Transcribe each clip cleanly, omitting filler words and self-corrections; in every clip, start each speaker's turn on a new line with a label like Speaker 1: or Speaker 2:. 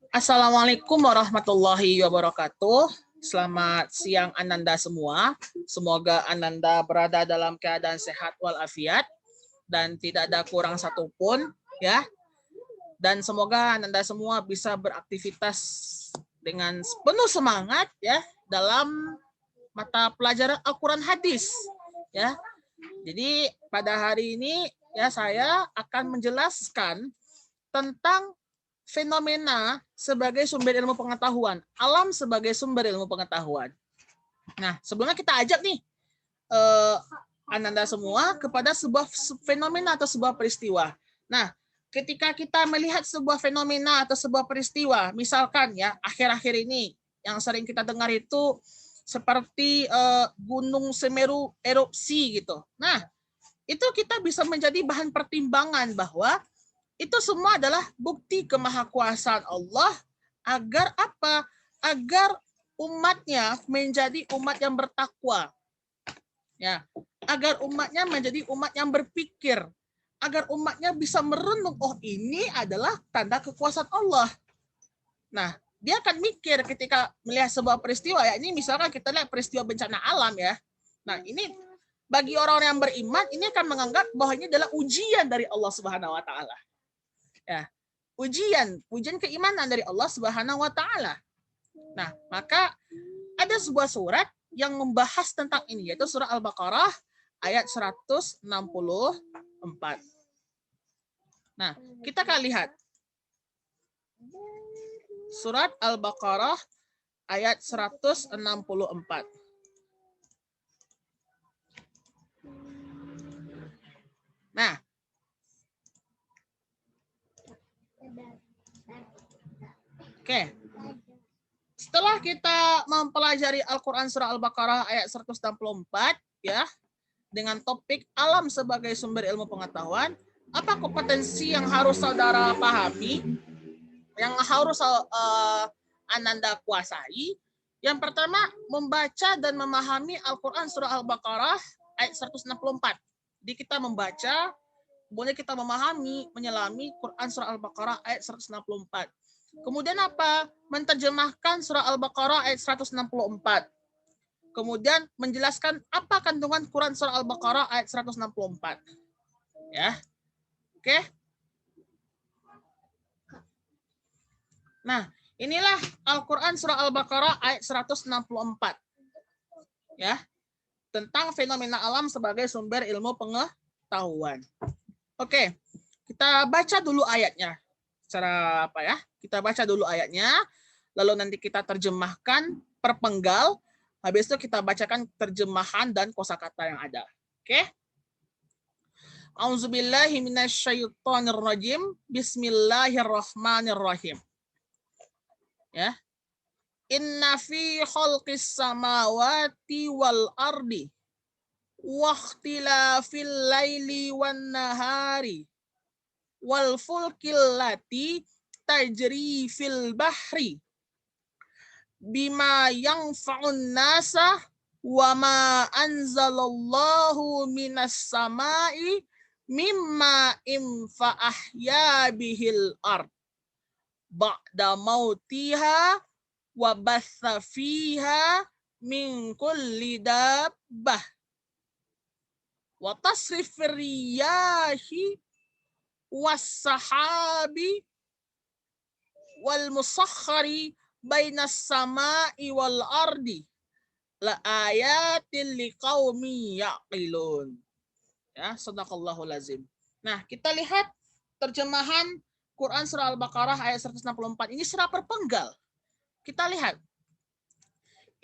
Speaker 1: Assalamualaikum warahmatullahi wabarakatuh. Selamat siang Ananda semua. Semoga Ananda berada dalam keadaan sehat walafiat dan tidak ada kurang satupun ya. Dan semoga Ananda semua bisa beraktivitas dengan penuh semangat ya dalam mata pelajaran Al-Quran hadis ya. Jadi pada hari ini ya saya akan menjelaskan tentang fenomena sebagai sumber ilmu pengetahuan, alam sebagai sumber ilmu pengetahuan. Nah, sebelumnya kita ajak nih Ananda semua kepada sebuah fenomena atau sebuah peristiwa. Nah, ketika kita melihat sebuah fenomena atau sebuah peristiwa, misalkan ya akhir-akhir ini yang sering kita dengar itu seperti Gunung Semeru erupsi gitu. Nah, itu kita bisa menjadi bahan pertimbangan bahwa itu semua adalah bukti kemahakuasaan Allah agar apa? Agar umatnya menjadi umat yang bertakwa. Ya, agar umatnya menjadi umat yang berpikir, agar umatnya bisa merenung, oh ini adalah tanda kekuasaan Allah. Nah, dia akan mikir ketika melihat sebuah peristiwa ya, ini misalkan kita lihat peristiwa bencana alam ya. Nah, ini bagi orang-orang yang beriman ini akan menganggap bahwa ini adalah ujian dari Allah Subhanahu wa taala. Ya, ujian keimanan dari Allah Subhanahu wa taala. Nah, maka ada sebuah surat yang membahas tentang ini yaitu surah Al-Baqarah ayat 164. Nah, kita akan lihat surat Al-Baqarah ayat 164. Nah, oke. Setelah kita mempelajari Al-Quran surah Al-Baqarah ayat 164 ya, dengan topik alam sebagai sumber ilmu pengetahuan, apa kompetensi yang harus saudara pahami, yang harus Ananda kuasai? Yang pertama, membaca dan memahami Al-Quran surah Al-Baqarah ayat 164. Jadi kita membaca, boleh kita memahami, menyelami Quran surah Al-Baqarah ayat 164. Kemudian apa? Menerjemahkan surah Al-Baqarah ayat 164. Kemudian menjelaskan apa kandungan Quran surah Al-Baqarah ayat 164. Ya. Oke. Nah, inilah Al-Quran surah Al-Baqarah ayat 164. Ya. Tentang fenomena alam sebagai sumber ilmu pengetahuan. Oke. Kita baca dulu ayatnya. Secara apa ya? Kita baca dulu ayatnya, lalu nanti kita terjemahkan perpenggal, habis itu kita bacakan terjemahan dan kosakata yang ada. Oke? Auzubillahi minasyaitonirrajim. Bismillahirrahmanirrahim. Ya. Inna fi khalqis samawati wal ardi wa ikhtilafil laili wan nahari wal fulkil lati tajri fil bahri bima yanfa'un nasa wa ma anzalallahu minas samai mimma fa ahya bihil ard ba'da mautiha wa batha fiha min kulli dabbah wa tasrifir riyahi was sahabi wal musakhkhari bainas sama'i wal ardi la ayatin liqaumi yaqilun. Ya, sadaqallahul azim. Nah, kita lihat terjemahan Quran surah Al-Baqarah ayat 164. Ini surah perpenggal. Kita lihat.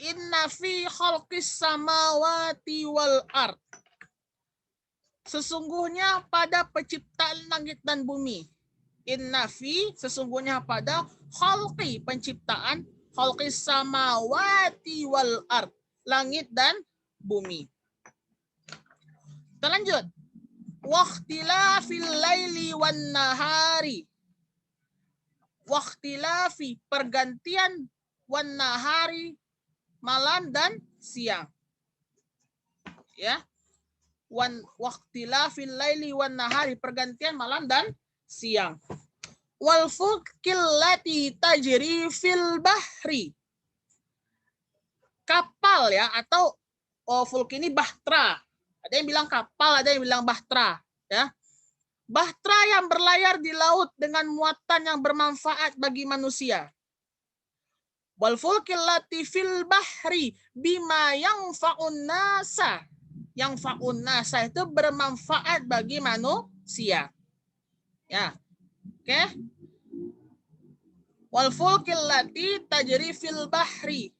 Speaker 1: Inna fi khalqis samawati wal ard. Sesungguhnya pada penciptaan langit dan bumi. Inna fi, sesungguhnya pada khalqi, penciptaan, khalqis samawati wal ard, langit dan bumi. Kita lanjut. Waqtilafil laili wan nahari. Waqtilafi, pergantian, wan nahari, malam dan siang. Ya. Waqtilafil laili wan nahari, pergantian malam dan siang. wal fulkil lati tajri fil bahri. Kapal ya, atau fulk ini bahtera. Ada yang bilang kapal, ada yang bilang bahtera ya. Bahtera yang berlayar di laut dengan muatan yang bermanfaat bagi manusia. Wal fulkil lati fil bahri bima yanfa'un nasa. Yang fa'un nasa itu bermanfaat bagi manusia. Ya. Oke. Wal fulkil lati tajri fil bahri.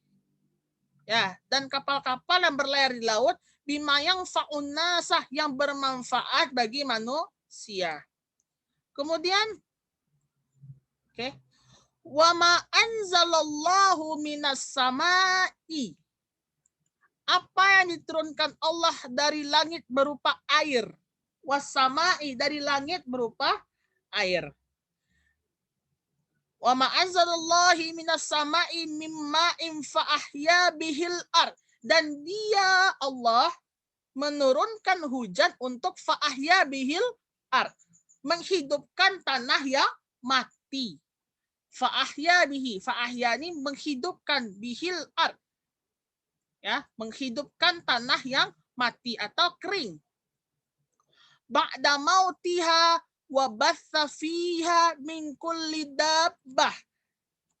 Speaker 1: Ya, dan kapal-kapal yang berlayar di laut bima yanfa'un nasa, yang bermanfaat bagi manusia. Kemudian oke. Wa ma anzalallahu minas samai. Apa yang diturunkan Allah dari langit berupa air. Wasamai, dari langit berupa air. Wa ma anzalallahi minas samai mimma'in fa ahya bihil ard. Dan dia Allah menurunkan hujan untuk fa ahya bihil ard, menghidupkan tanah yang mati. Fa ahya bihi, fa ahya ini menghidupkan, bihil ard, ya, menghidupkan tanah yang mati atau kering. Ba'da mautiha wa batsa fiha min kulli dabbah.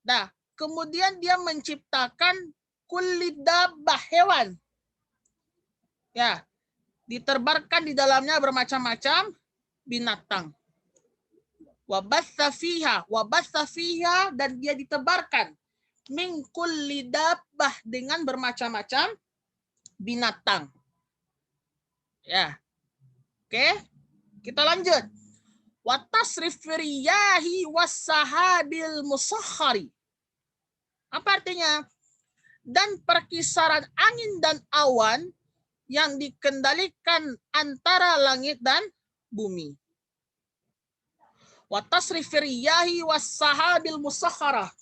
Speaker 1: Nah, kemudian dia menciptakan kulli dabbah, hewan. Ya, diterbarkan di dalamnya bermacam-macam binatang. Wa batsa fiha, dan dia ditebarkan min kulli dabbah, dengan bermacam-macam binatang. Ya. Oke, kita lanjut. Wa tasrif riyahi was-sahabil musakhkhari. Apa artinya? Dan perkisaran angin dan awan yang dikendalikan antara langit dan bumi. Wa tasrif riyahi was-sahabil musakhkhara.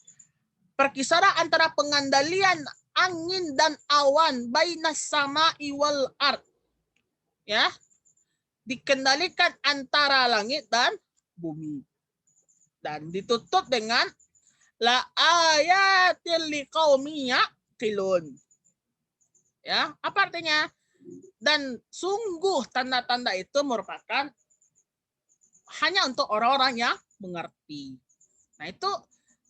Speaker 1: Perkisaran antara pengandalian angin dan awan bainas sama'i wal ard. Ya. Dikendalikan antara langit dan bumi. Dan ditutup dengan la ayatil liqaumin yaqilun. Ya, apa artinya? Dan sungguh tanda-tanda itu merupakan hanya untuk orang-orang yang mengerti. Nah, itu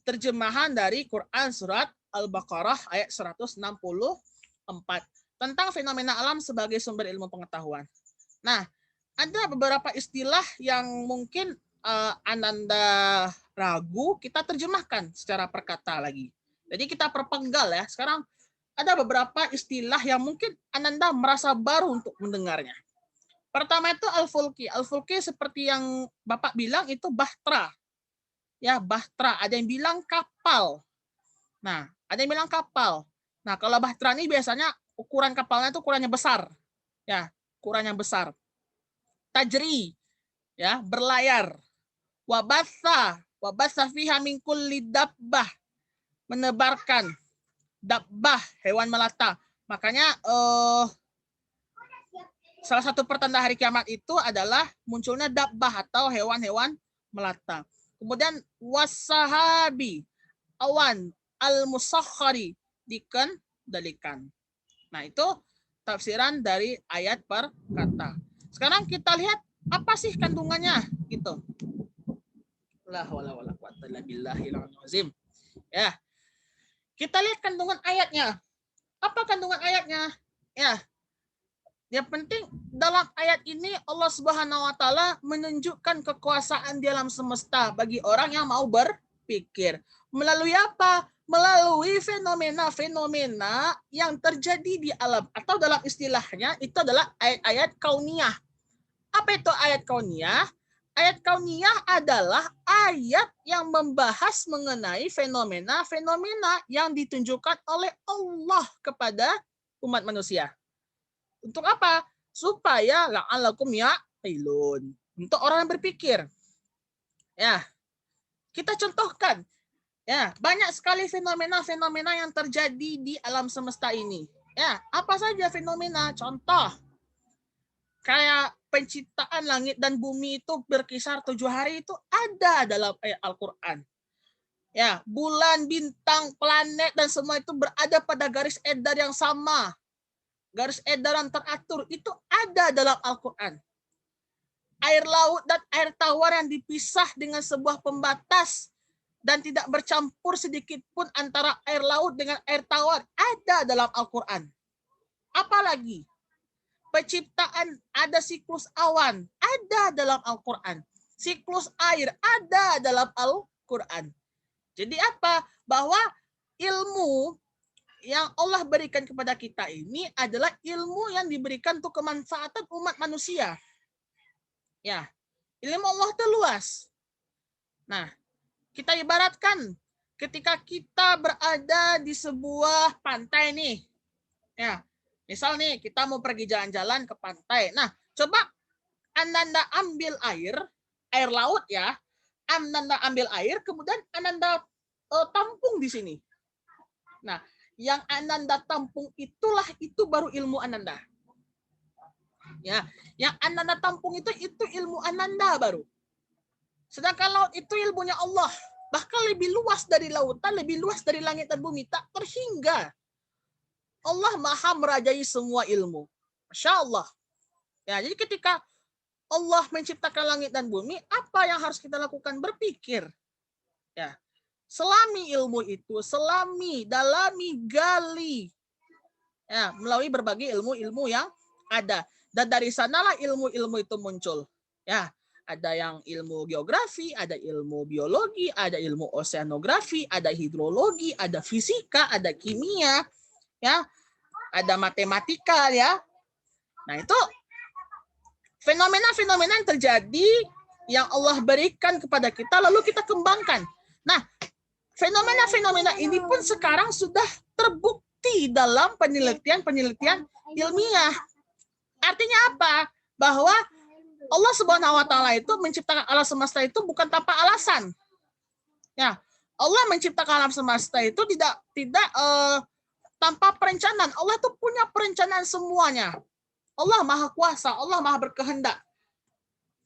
Speaker 1: terjemahan dari Quran surat Al-Baqarah ayat 164 tentang fenomena alam sebagai sumber ilmu pengetahuan. Nah, ada beberapa istilah yang mungkin Ananda ragu, kita terjemahkan secara perkata lagi. Jadi kita perpenggal ya. Sekarang ada beberapa istilah yang mungkin Ananda merasa baru untuk mendengarnya. Pertama itu al-fulki. Al-fulki seperti yang Bapak bilang itu bahtera. Ya, bahtera. Ada yang bilang kapal. Nah, ada yang bilang kapal. Nah, kalau bahtera ini biasanya ukuran kapalnya itu ukurannya besar. Ya, ukurannya besar. Tajri, ya, berlayar. Wabasa fiha min kulli dabbah, menebarkan. Dabbah, hewan melata. Makanya salah satu pertanda hari kiamat itu adalah munculnya dabbah atau hewan-hewan melata. Kemudian wasahabi, awan, al-musakhkhari, dikendalikan. Nah, itu tafsiran dari ayat per kata. Sekarang kita lihat apa sih kandungannya gitu. La haula wala quwata illa billahil azim. Ya. Kita lihat kandungan ayatnya. Apa kandungan ayatnya? Ya. Yang penting dalam ayat ini Allah Subhanahu wa taala menunjukkan kekuasaan di alam semesta bagi orang yang mau berpikir. Melalui apa? Melalui fenomena-fenomena yang terjadi di alam, atau dalam istilahnya itu adalah ayat-ayat kauniyah. Apa itu ayat kauniyah? Ayat kauniyah adalah ayat yang membahas mengenai fenomena-fenomena yang ditunjukkan oleh Allah kepada umat manusia. Untuk apa? Supaya la'allakum ya'qilun. Untuk orang yang berpikir. Ya. Kita contohkan. Ya, banyak sekali fenomena-fenomena yang terjadi di alam semesta ini. Ya, apa saja fenomena? Contoh. Kayak penciptaan langit dan bumi itu berkisar 7 hari itu ada dalam ayat Al-Quran. Ya, bulan, bintang, planet dan semua itu berada pada garis edar yang sama. Garis edaran teratur itu ada dalam Al-Quran. Air laut dan air tawar yang dipisah dengan sebuah pembatas dan tidak bercampur sedikit pun antara air laut dengan air tawar ada dalam Al-Quran. Apalagi penciptaan ada siklus awan ada dalam Al-Quran. Siklus air ada dalam Al-Quran. Jadi apa? Bahwa ilmu yang Allah berikan kepada kita ini adalah ilmu yang diberikan untuk kemanfaatan umat manusia. Ya, ilmu Allah itu luas. Nah, kita ibaratkan ketika kita berada di sebuah pantai nih. Ya, misal nih kita mau pergi jalan-jalan ke pantai. Nah, coba Ananda ambil air laut ya. Ananda ambil air, kemudian Ananda tampung di sini. Nah, yang Ananda tampung itu baru ilmu Ananda. Ya, yang Ananda tampung itu ilmu Ananda baru. Sedangkan laut itu ilmunya Allah. Bahkan lebih luas dari lautan, lebih luas dari langit dan bumi, tak terhingga. Allah Maha merajai semua ilmu. Masya Allah. Ya, jadi ketika Allah menciptakan langit dan bumi, apa yang harus kita lakukan? Berpikir. Ya. Selami ilmu itu, selami, dalami, gali. Ya, melalui berbagai ilmu-ilmu yang ada. Dan dari sanalah ilmu-ilmu itu muncul. Ya, ada yang ilmu geografi, ada ilmu biologi, ada ilmu oceanografi, ada hidrologi, ada fisika, ada kimia, ya, ada matematika, ya. Nah, itu fenomena-fenomena yang terjadi yang Allah berikan kepada kita lalu kita kembangkan. Nah, fenomena-fenomena ini pun sekarang sudah terbukti dalam penelitian-penelitian ilmiah. Artinya apa? Bahwa Allah Subhanahu wa taala itu menciptakan alam semesta itu bukan tanpa alasan. Ya, Allah menciptakan alam semesta itu tidak tanpa perencanaan. Allah itu punya perencanaan semuanya. Allah Maha Kuasa, Allah Maha berkehendak.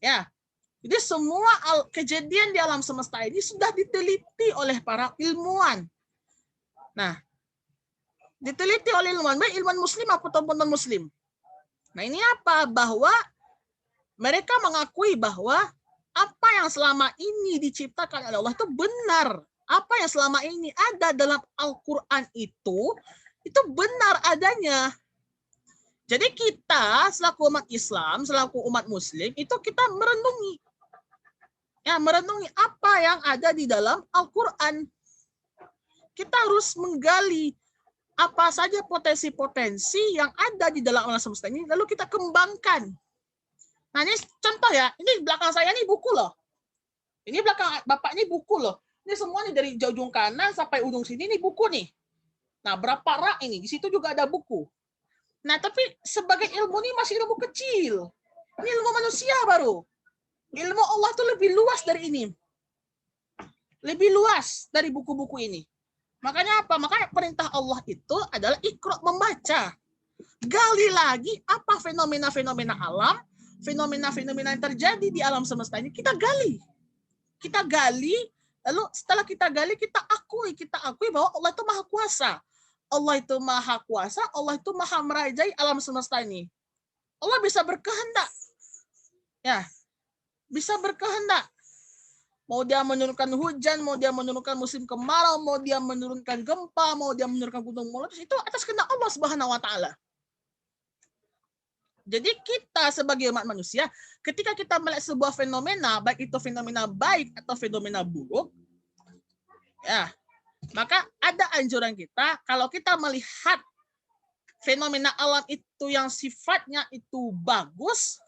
Speaker 1: Ya. Jadi semua kejadian di alam semesta ini sudah diteliti oleh para ilmuwan. Nah, diteliti oleh ilmuwan, baik ilmuwan muslim ataupun non-muslim. Nah, ini apa? Bahwa mereka mengakui bahwa apa yang selama ini diciptakan oleh Allah itu benar. Apa yang selama ini ada dalam Al-Quran itu benar adanya. Jadi kita selaku umat Islam, selaku umat Muslim, itu kita merenungi. Ya, merenungi apa yang ada di dalam Al-Quran. Kita harus menggali apa saja potensi-potensi yang ada di dalam alam semesta ini, lalu kita kembangkan. Nah, ini contoh ya, ini belakang saya ini buku loh. Ini belakang Bapak ini buku loh. Ini semuanya dari ujung kanan sampai ujung sini, ini buku nih. Nah, berapa rak ini? Di situ juga ada buku. Nah, tapi sebagai ilmu ini masih ilmu kecil. Ini ilmu manusia baru. Ilmu Allah itu lebih luas dari ini. Lebih luas dari buku-buku ini. Makanya apa? Makanya perintah Allah itu adalah ikra, membaca. Gali lagi apa fenomena-fenomena alam, fenomena-fenomena yang terjadi di alam semesta ini, kita gali. Kita gali, lalu setelah kita gali, kita akui bahwa Allah itu Maha Kuasa. Allah itu Maha Kuasa, Allah itu Maha merajai alam semesta ini. Allah bisa berkehendak. Ya, bisa berkehendak. Mau dia menurunkan hujan, mau dia menurunkan musim kemarau, mau dia menurunkan gempa, mau dia menurunkan gunung meletus, itu atas kehendak Allah Subhanahu wa taala. Jadi kita sebagai umat manusia, ketika kita melihat sebuah fenomena, baik itu fenomena baik atau fenomena buruk, ya, maka ada anjuran kita, kalau kita melihat fenomena alam itu yang sifatnya itu bagus,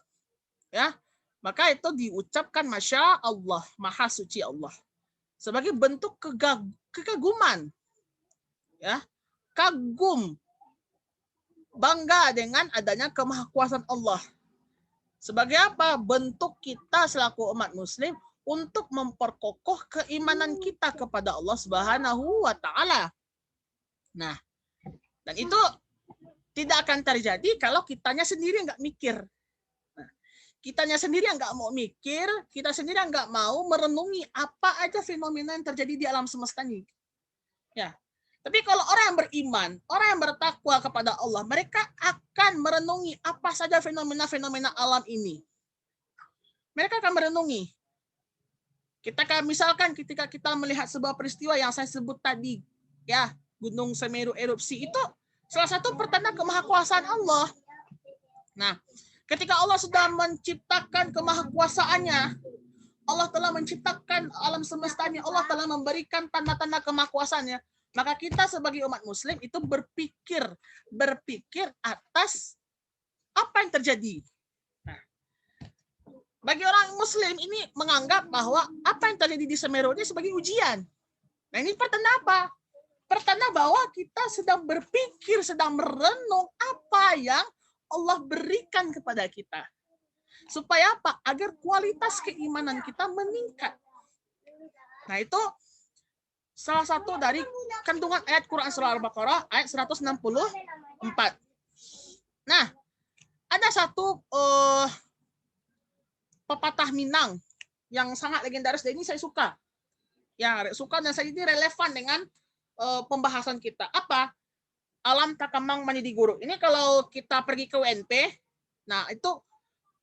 Speaker 1: ya, maka itu diucapkan Masya Allah, Maha Suci Allah. Sebagai bentuk kekaguman. Ya, kagum. Bangga dengan adanya kemahakuasaan Allah. Sebagai apa? Bentuk kita selaku umat muslim untuk memperkokoh keimanan kita kepada Allah Subhanahu wa taala. Nah, dan itu tidak akan terjadi kalau kitanya sendiri nggak mikir. Nah, kitanya sendiri yang nggak mau mikir, kita sendiri yang nggak mau merenungi apa aja fenomena yang terjadi di alam semesta ini. Ya. Tapi kalau orang yang beriman, orang yang bertakwa kepada Allah, mereka akan merenungi apa saja fenomena-fenomena alam ini. Mereka akan merenungi. Kita misalkan ketika kita melihat sebuah peristiwa yang saya sebut tadi, ya, Gunung Semeru erupsi, itu salah satu pertanda kemahakuasaan Allah. Nah, ketika Allah sudah menciptakan kemahakuasaannya, Allah telah menciptakan alam semestanya, Allah telah memberikan tanda-tanda kemahakuasaannya, maka kita sebagai umat muslim itu berpikir atas apa yang terjadi. Nah, bagi orang muslim ini menganggap bahwa apa yang terjadi di Semeru ini sebagai ujian. Nah, ini pertanda apa? Pertanda bahwa kita sedang berpikir, sedang merenung apa yang Allah berikan kepada kita. Supaya apa? Agar kualitas keimanan kita meningkat. Nah, itu salah satu dari kandungan ayat Quran surah Al-Baqarah ayat 164. Nah, ada satu pepatah Minang yang sangat legendaris dan ini saya suka. Ya, suka dan saya ini relevan dengan pembahasan kita. Apa? Alam takamang menjadi guru. Ini kalau kita pergi ke UNP, nah itu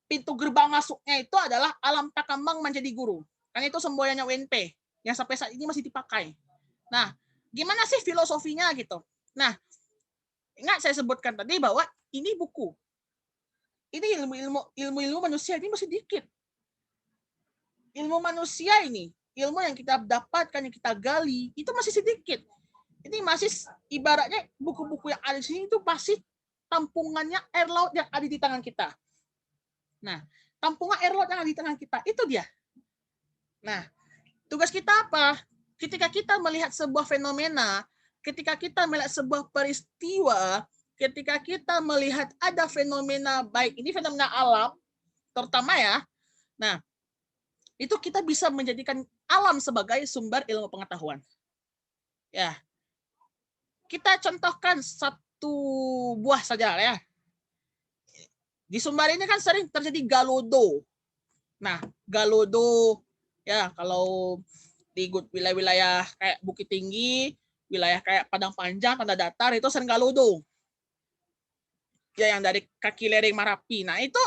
Speaker 1: pintu gerbang masuknya itu adalah alam takamang menjadi guru. Kan itu semboyannya UNP yang sampai saat ini masih dipakai. Nah, gimana sih filosofinya gitu? Nah, ingat saya sebutkan tadi bahwa ini buku. Ini ilmu manusia ini masih dikit. Ilmu manusia ini, ilmu yang kita dapatkan, yang kita gali, itu masih sedikit. Ini masih ibaratnya buku-buku yang ada di sini itu pasti tampungannya air laut yang ada di tangan kita. Nah, tampungan air laut yang ada di tangan kita, itu dia. Nah, tugas kita apa? Ketika kita melihat sebuah fenomena, ketika kita melihat sebuah peristiwa, ketika kita melihat ada fenomena baik, ini fenomena alam, terutama ya. Nah, itu kita bisa menjadikan alam sebagai sumber ilmu pengetahuan. Ya, kita contohkan satu buah saja ya. Di Sumbar ini kan sering terjadi galodo. Nah, galodo ya kalau di wilayah-wilayah kayak Bukit Tinggi, wilayah kayak Padang Panjang, Tanda Datar itu sering galodo. Ya yang dari kaki lereng Marapi. Nah, itu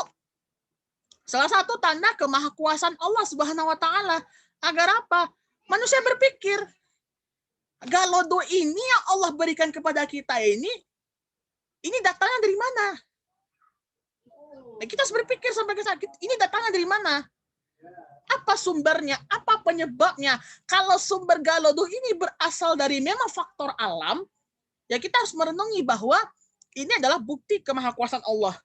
Speaker 1: salah satu tanda kemahakuasaan Allah Subhanahu wa taala. Agar apa? Manusia berpikir, galodo ini yang Allah berikan kepada kita ini datangnya dari mana? Nah, kita harus berpikir sampai ke sakit, ini datangnya dari mana? Apa sumbernya? Apa penyebabnya? Kalau sumber galodo ini berasal dari memang faktor alam, ya kita harus merenungi bahwa ini adalah bukti kemahakuasaan Allah.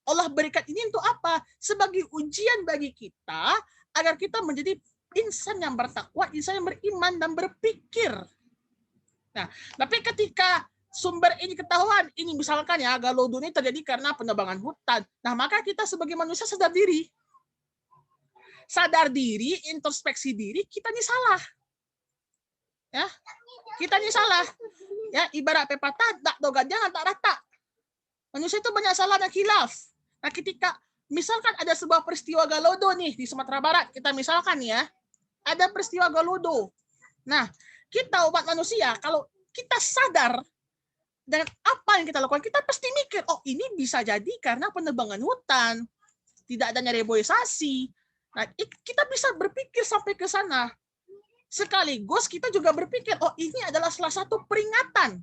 Speaker 1: Allah berikan ini untuk apa? Sebagai ujian bagi kita, agar kita menjadi insan yang bertakwa, insan yang beriman dan berpikir. Nah, tapi ketika sumber ini ketahuan, ini misalkan ya, galodo ini terjadi karena penebangan hutan. Nah, maka kita sebagai manusia sadar diri. Sadar diri, introspeksi diri, kita ini salah. Ya, kita ini salah. Ya, ibarat pepatah, tak dogan jangan tak rata. Manusia itu banyak salah dan khilaf. Nah, ketika misalkan ada sebuah peristiwa galodo nih di Sumatera Barat, kita misalkan ya, ada peristiwa galodo. Nah, kita umat manusia, kalau kita sadar dengan apa yang kita lakukan, kita pasti mikir, oh ini bisa jadi karena penebangan hutan, tidak adanya reboisasi. Nah, kita bisa berpikir sampai ke sana. Sekaligus kita juga berpikir, oh ini adalah salah satu peringatan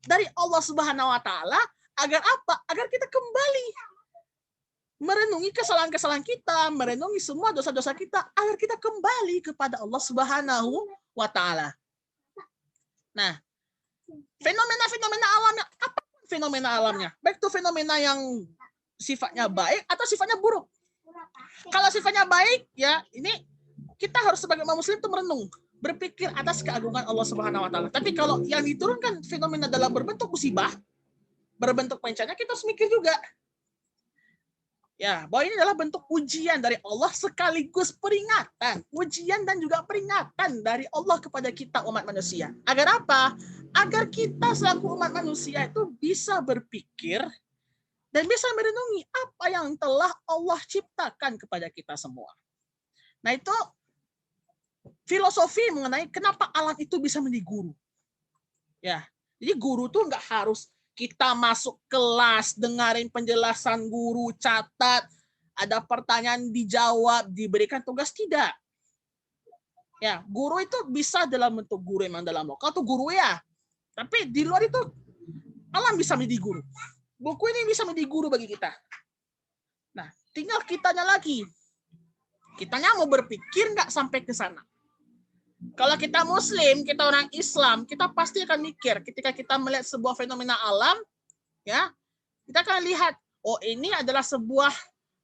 Speaker 1: dari Allah Subhanahu wa taala agar apa? Agar kita kembali merenungi kesalahan-kesalahan kita, merenungi semua dosa-dosa kita agar kita kembali kepada Allah Subhanahu wa taala. Nah, fenomena-fenomena alamnya, apa fenomena alamnya? Baik itu fenomena yang sifatnya baik atau sifatnya buruk. Kalau sifatnya baik, ya ini kita harus sebagai umat muslim itu merenung, berpikir atas keagungan Allah Subhanahu wa taala. Tapi kalau yang diturunkan fenomena dalam berbentuk musibah, berbentuk bencana, kita harus mikir juga. Ya, bahwa ini adalah bentuk ujian dari Allah sekaligus peringatan. Ujian dan juga peringatan dari Allah kepada kita umat manusia. Agar apa? Agar kita selaku umat manusia itu bisa berpikir dan bisa merenungi apa yang telah Allah ciptakan kepada kita semua. Nah, itu filosofi mengenai kenapa alam itu bisa menjadi guru. Ya, jadi guru tuh nggak harus kita masuk kelas, dengerin penjelasan guru, catat, ada pertanyaan dijawab, diberikan tugas, tidak. Ya, guru itu bisa dalam bentuk guru emang dalam lokal tuh guru ya. Tapi di luar itu alam bisa menjadi guru. Buku ini bisa menjadi guru bagi kita. Nah, tinggal kitanya lagi. Kitanya mau berpikir nggak sampai ke sana. Kalau kita Muslim, kita orang Islam, kita pasti akan mikir ketika kita melihat sebuah fenomena alam, ya, kita akan lihat, oh ini adalah sebuah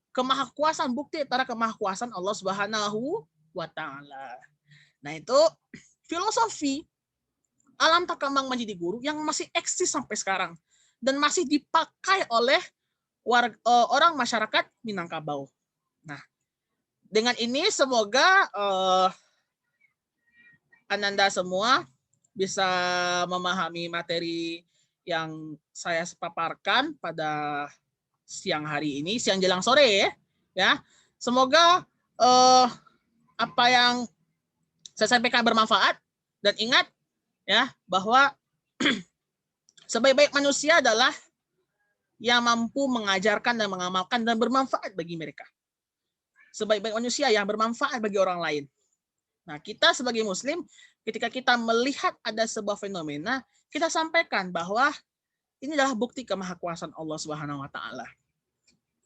Speaker 1: kemahakuasaan, bukti antara kemahakuasaan Allah Subhanahu wa Ta'ala. Nah, itu filosofi alam tak kembang menjadi guru yang masih eksis sampai sekarang dan masih dipakai oleh orang masyarakat Minangkabau. Nah, dengan ini semoga Ananda semua bisa memahami materi yang saya paparkan pada siang hari ini, siang jelang sore ya. Semoga apa yang saya sampaikan bermanfaat, dan ingat ya bahwa sebaik-baik manusia adalah yang mampu mengajarkan dan mengamalkan dan bermanfaat bagi mereka. Sebaik-baik manusia yang bermanfaat bagi orang lain. Nah, kita sebagai Muslim, ketika kita melihat ada sebuah fenomena, kita sampaikan bahwa ini adalah bukti kemahakuasaan Allah Subhanahu wa Ta'ala.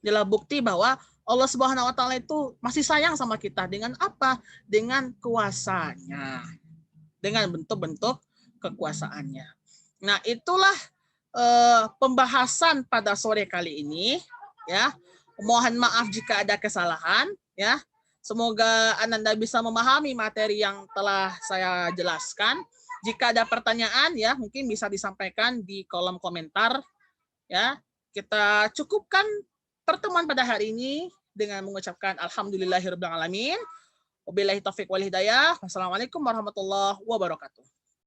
Speaker 1: Ini adalah bukti bahwa Allah Subhanahu wa Ta'ala itu masih sayang sama kita dengan apa? Dengan kuasanya. Dengan bentuk-bentuk kekuasaannya. Nah, itulah pembahasan pada sore kali ini ya. Mohon maaf jika ada kesalahan ya. Semoga Ananda bisa memahami materi yang telah saya jelaskan. Jika ada pertanyaan ya, mungkin bisa disampaikan di kolom komentar ya. Kita cukupkan pertemuan pada hari ini dengan mengucapkan alhamdulillahirabbil alamin. Wabillahi taufiq wal hidayah. Wassalamualaikum warahmatullahi wabarakatuh.